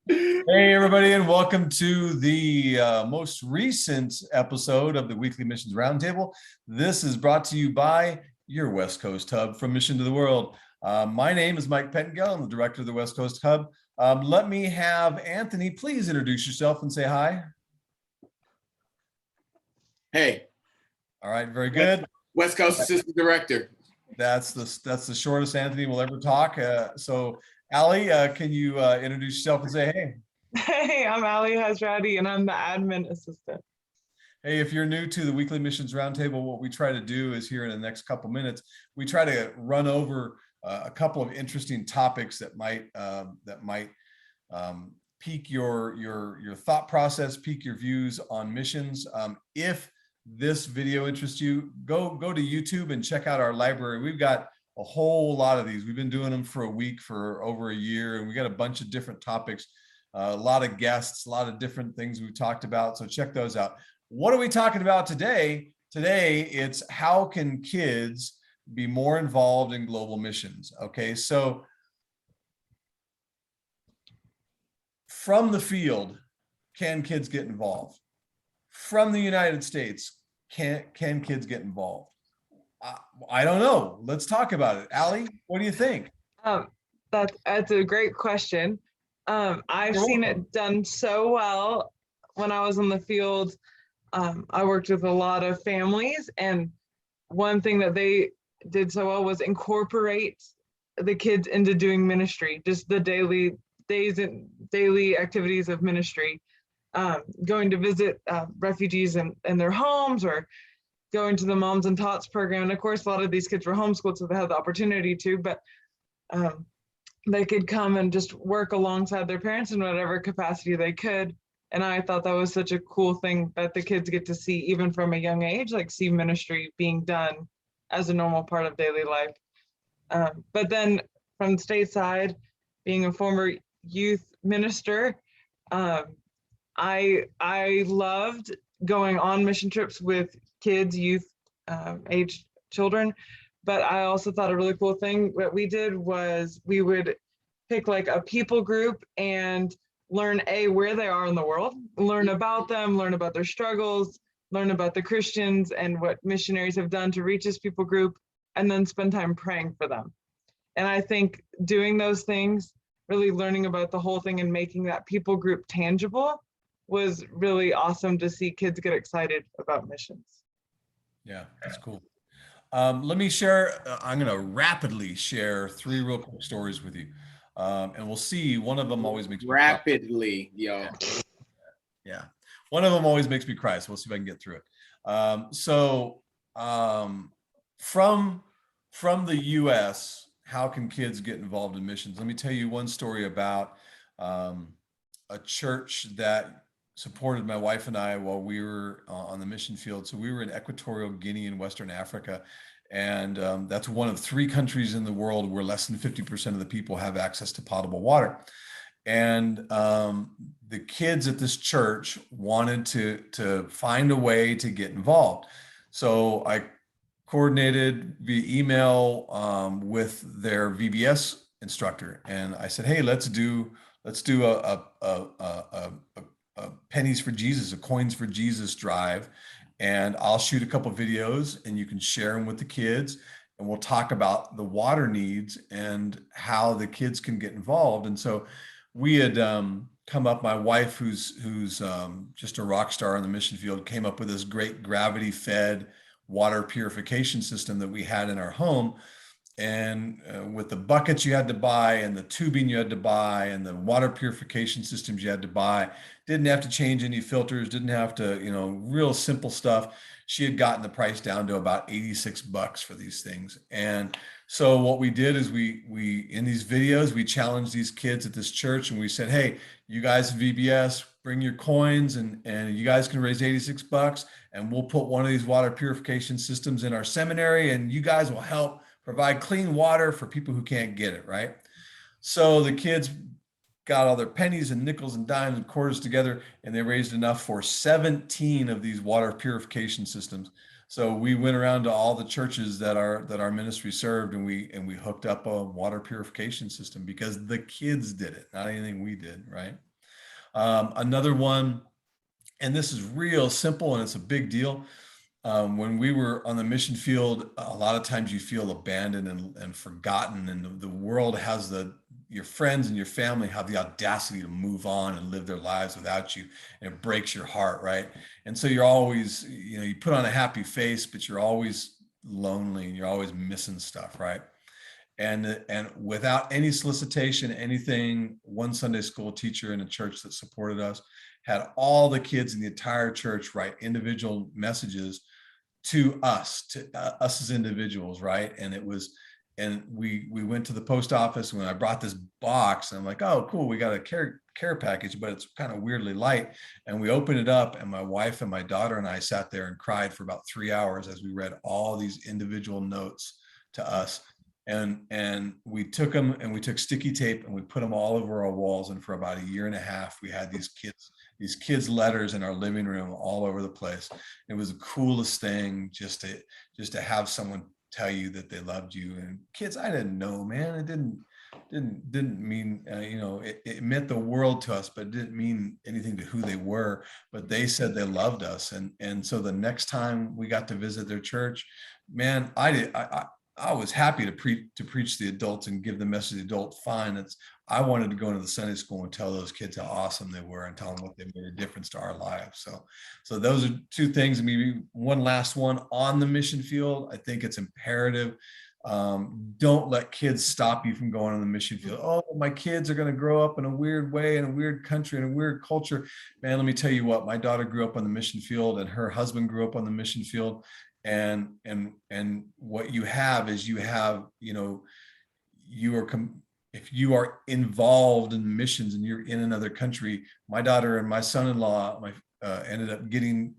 Hey, everybody, and welcome to the most recent episode of the Weekly Missions Roundtable. This is brought to you by your West Coast Hub from Mission to the World. My name is Mike Pettengill. I'm the director of the West Coast Hub. Let me have Anthony please introduce yourself and say hi. Hey. All right, very good. West Coast Assistant Director. That's the shortest Anthony will ever talk. So, Allie, can you introduce yourself and say hey? Hey, I'm Ali Hazrati, and I'm the admin assistant. Hey, if you're new to the Weekly Missions Roundtable, what we try to do is here in the next couple minutes, we try to run over a couple of interesting topics that might pique your thought process, pique your views on missions. If this video interests you, go to YouTube and check out our library. We've got a whole lot of these. We've been doing them for a week, for over a year, and we got a bunch of different topics. A lot of guests, a lot of different things we've talked about. So check those out. What are we talking about today? Today, it's how can kids be more involved in global missions? Okay, so from the field, can kids get involved? From the United States, can kids get involved? I don't know. Let's talk about it. Allie, what do you think? That's a great question. I've seen it done so well when I was in the field. I worked with a lot of families, and one thing that they did so well was incorporate the kids into doing ministry, just the daily activities of ministry, going to visit refugees in their homes, or going to the Moms and Tots program. And of course, a lot of these kids were homeschooled, so they had the opportunity to, but they could come and just work alongside their parents in whatever capacity they could. And I thought that was such a cool thing that the kids get to see, even from a young age, like see ministry being done as a normal part of daily life. But then from the stateside, being a former youth minister, I loved going on mission trips with kids, youth age children. But I also thought a really cool thing that we did was we would pick like a people group and learn where they are in the world, learn about them, learn about their struggles, learn about the Christians and what missionaries have done to reach this people group, and then spend time praying for them. And I think doing those things, really learning about the whole thing and making that people group tangible, was really awesome to see kids get excited about missions. Yeah, that's cool. Let me share, I'm going to rapidly share 3 real quick stories with you. And we'll see, one of them always makes me rapidly, yo. Yeah. One of them always makes me cry. So we'll see if I can get through it. From the US, how can kids get involved in missions? Let me tell you one story about a church that supported my wife and I while we were on the mission field. So we were in Equatorial Guinea in Western Africa. And that's one of 3 countries in the world where less than 50% of the people have access to potable water. And the kids at this church wanted to find a way to get involved. So I coordinated via email with their VBS instructor. And I said, hey, let's do a pennies for Jesus, a coins for Jesus drive. And I'll shoot a couple of videos and you can share them with the kids, and we'll talk about the water needs and how the kids can get involved. And so we had come up, my wife, who's just a rock star on the mission field, came up with this great gravity fed water purification system that we had in our home. And with the buckets you had to buy and the tubing you had to buy and the water purification systems you had to buy, didn't have to change any filters, didn't have to, real simple stuff. She had gotten the price down to about $86 for these things. And so what we did is we in these videos, we challenged these kids at this church, and we said, hey, you guys at VBS, bring your coins, and you guys can raise $86, and we'll put one of these water purification systems in our seminary, and you guys will help provide clean water for people who can't get it, right? So the kids got all their pennies and nickels and dimes and quarters together, and they raised enough for 17 of these water purification systems. So we went around to all the churches that our ministry served, and we hooked up a water purification system because the kids did it, not anything we did, right? Another one, and this is real simple and it's a big deal. When we were on the mission field, a lot of times you feel abandoned and forgotten, and the world has your friends and your family have the audacity to move on and live their lives without you, and it breaks your heart, right? And so you're always, you put on a happy face, but you're always lonely and you're always missing stuff, right? And without any solicitation, anything, one Sunday school teacher in a church that supported us had all the kids in the entire church write individual messages to us as individuals, right? And we went to the post office when I brought this box, and I'm like, oh, cool, we got a care package, but it's kind of weirdly light. And we opened it up, and my wife and my daughter and I sat there and cried for about 3 hours as we read all these individual notes to us. And we took them, and we took sticky tape and we put them all over our walls. And for about 1.5 years, we had these kids' letters in our living room all over the place. It was the coolest thing just to have someone tell you that they loved you. And kids, I didn't know, man. It didn't mean, it meant the world to us, but it didn't mean anything to who they were. But they said they loved us. And so the next time we got to visit their church, man, I was happy to preach to the adults and give the message to the adult. Fine. I wanted to go into the Sunday school and tell those kids how awesome they were and tell them what they made a difference to our lives. So those are two things. Maybe one last one on the mission field. I think it's imperative. Don't let kids stop you from going on the mission field. Oh, my kids are going to grow up in a weird way, in a weird country, in a weird culture. Man, let me tell you what, my daughter grew up on the mission field, and her husband grew up on the mission field. And what you have is if you are involved in missions and you're in another country. My daughter and my son-in-law ended up getting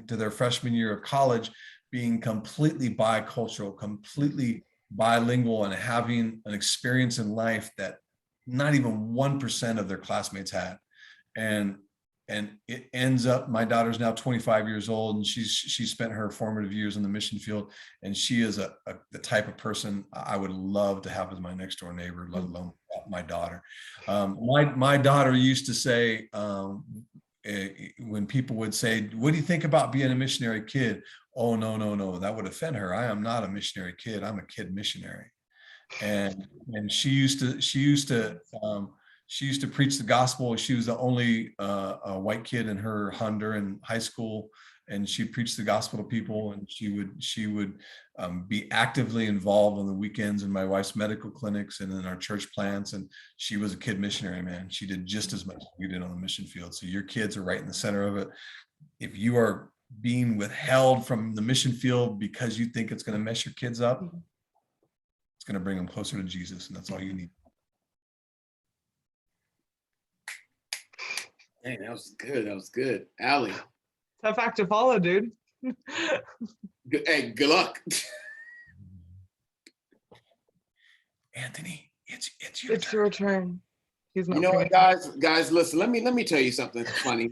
to their freshman year of college being completely bicultural, completely bilingual, and having an experience in life that not even 1% of their classmates had. And it ends up, my daughter's now 25 years old, and she spent her formative years in the mission field. And she is the type of person I would love to have as my next door neighbor, let alone my daughter. My daughter used to say, when people would say, what do you think about being a missionary kid? Oh, no, that would offend her. I am not a missionary kid. I'm a kid missionary. And she used to preach the gospel. She was the only white kid in her Honduran high school, and she preached the gospel to people. And she would be actively involved on the weekends in my wife's medical clinics and in our church plants. And she was a kid missionary, man. She did just as much as we did on the mission field. So your kids are right in the center of it. If you are being withheld from the mission field because you think it's going to mess your kids up, it's going to bring them closer to Jesus, and that's all you need. Dang, that was good. That was good. Allie. Tough act to follow, dude. Hey, good luck. Anthony, it's your turn. Your turn. He's not. You know what, guys, listen, let me tell you something funny.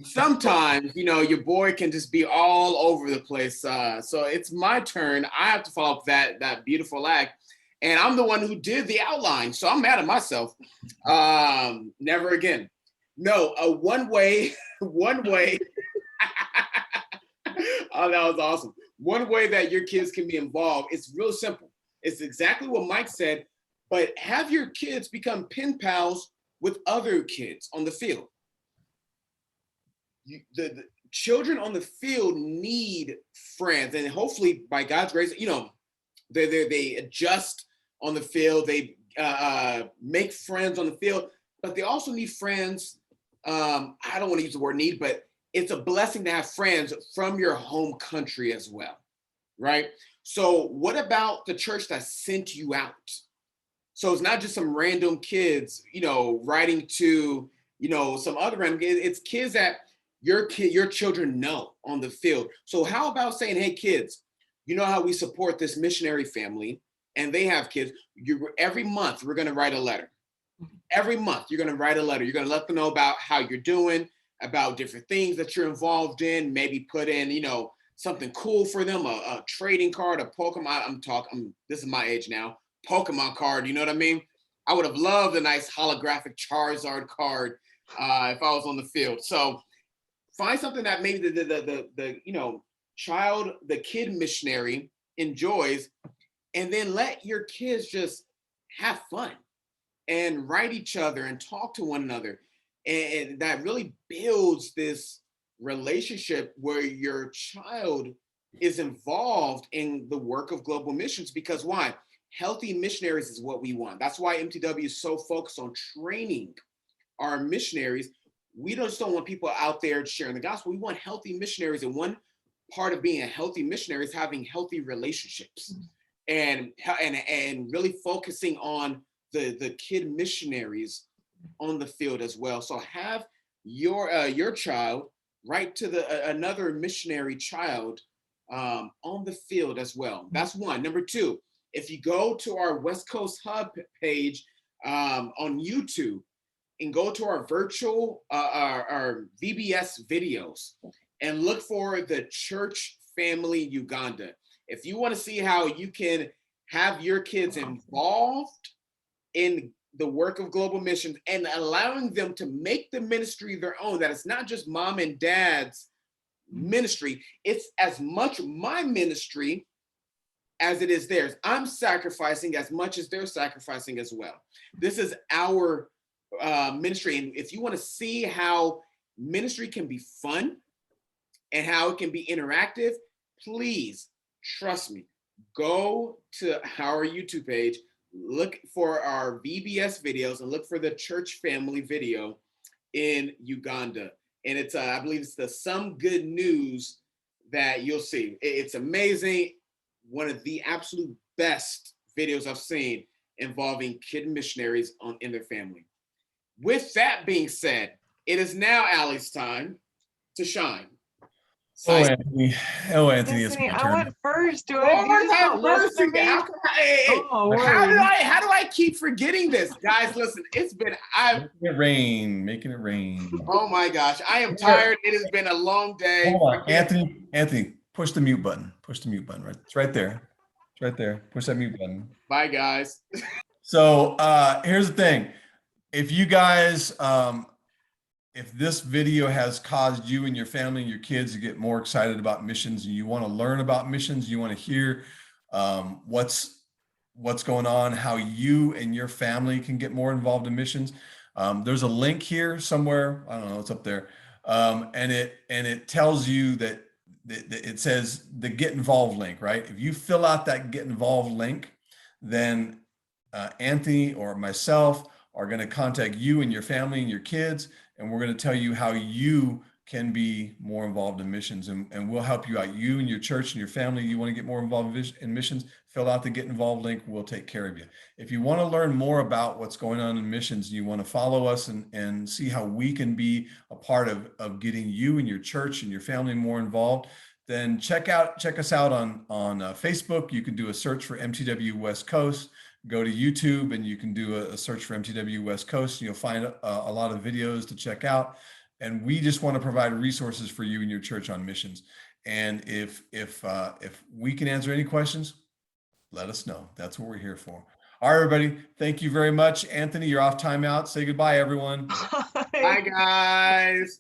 Sometimes, your boy can just be all over the place. So it's my turn. I have to follow up that beautiful act. And I'm the one who did the outline. So I'm mad at myself. Never again. No, one way. Oh, that was awesome. One way that your kids can be involved, it's real simple. It's exactly what Mike said, but have your kids become pen pals with other kids on the field. The children on the field need friends, and hopefully by God's grace, they adjust on the field, they make friends on the field, but they also need friends. I don't want to use the word need, but it's a blessing to have friends from your home country as well, right? So what about the church that sent you out? So it's not just some random kids, writing to, some other random kids. It's kids that your children know on the field. So how about saying, hey, kids, you know how we support this missionary family and they have kids. Every month, we're going to write a letter. Every month, you're going to write a letter. You're going to let them know about how you're doing, about different things that you're involved in, maybe put in, something cool for them, a trading card, a Pokemon. This is my age now. Pokemon card, you know what I mean? I would have loved a nice holographic Charizard card if I was on the field. So find something that maybe the kid missionary enjoys, and then let your kids just have fun and write each other and talk to one another. And that really builds this relationship where your child is involved in the work of global missions. Because why? Healthy missionaries is what we want. That's why MTW is so focused on training our missionaries. We just don't want people out there sharing the gospel. We want healthy missionaries. And one part of being a healthy missionary is having healthy relationships and really focusing on the kid missionaries on the field as well. So have your child write to another missionary child on the field as well. That's one. Number two, if you go to our West Coast Hub page on YouTube and go to our virtual, our VBS videos and look for the Church Family Uganda. If you want to see how you can have your kids involved in the work of global missions and allowing them to make the ministry their own, that it's not just mom and dad's ministry, it's as much my ministry as it is theirs. I'm sacrificing as much as they're sacrificing as well. This is our ministry. And if you want to see how ministry can be fun and how it can be interactive, please trust me, go to our YouTube page, look for our VBS videos and look for the Church Family video in Uganda. And it's, I believe it's the Some Good News that you'll see. It's amazing. One of the absolute best videos I've seen involving kid missionaries in their family. With that being said, it is now Allie's time to shine. Oh, Anthony. Oh, Anthony, it's Anthony, my I turn. went first. Do Oh, you just time not listen first. to me? Oh, How word. do I keep forgetting this? Guys, listen, Making it rain, making it rain. oh my gosh, I am tired. It has been a long day. Hold on, Anthony, push the mute button. Push the mute button, right? It's right there. It's right there. Push that mute button. Bye, guys. So here's the thing. If you guys, if this video has caused you and your family and your kids to get more excited about missions, and you want to learn about missions, you want to hear what's going on, how you and your family can get more involved in missions, there's a link here somewhere. I don't know, it's up there, and it tells you that it says the Get Involved link, right? If you fill out that Get Involved link, then Anthony or myself are going to contact you and your family and your kids, and we're going to tell you how you can be more involved in missions, and we'll help you out. You and your church and your family, you want to get more involved in missions, fill out the Get Involved link. We'll take care of you. If you want to learn more about what's going on in missions, and you want to follow us and see how we can be a part of getting you and your church and your family more involved, then check us out on Facebook. You can do a search for MTW West Coast. Go to YouTube and you can do a search for MTW West Coast. You'll find a lot of videos to check out. And we just want to provide resources for you and your church on missions. And if we can answer any questions, let us know. That's what we're here for. All right, everybody. Thank you very much. Anthony, you're off timeout. Say goodbye, everyone. Bye, guys.